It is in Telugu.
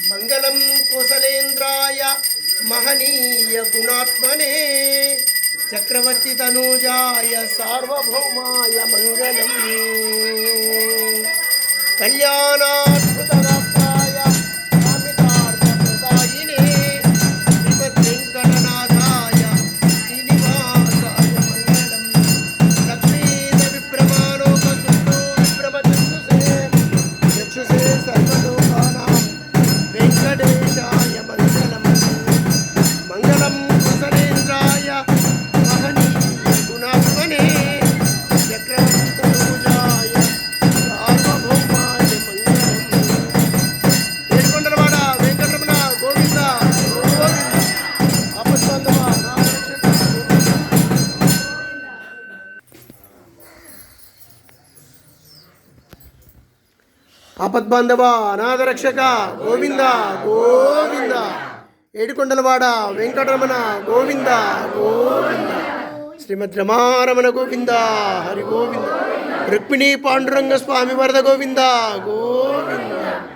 మంగళం కుశలేంద్రాయ మహనీయ గుణాత్మనే చక్రవర్తి తనూజాయ సార్వభౌమాయ మంగళం కళ్యాణాద్భుతగాత్రాయ కామితార్థప్రదాయినే శ్రీమద్ వెంకటనాథాయ శ్రీనివాసాయ మంగళం లక్ష్మీద విభ్రమాణోపసుతో విభ్రమచక్షుషే చక్షుషే సర్వలోకానాం వెంకటేశాయ మంగళం మంగళం కుశలేంద్రాయ మహనీయ గుణాత్మనే చక్రవర్తి తనూజాయ సార్వభౌమాయ మంగళం ఏడుకొండలవాడ వెంకటరమణ గోవింద గోవింద ఆపద్బాంధవ ఆపద్బాంధవ అనాథరక్షక గోవింద గోవింద ఏడుకొండలవాడ వెంకటరమణ గోవింద గోవింద శ్రీమద్ రమారమణ గోవింద హరి గోవింద రుక్మిణీ పాండురంగ స్వామి వరద గోవింద గోవింద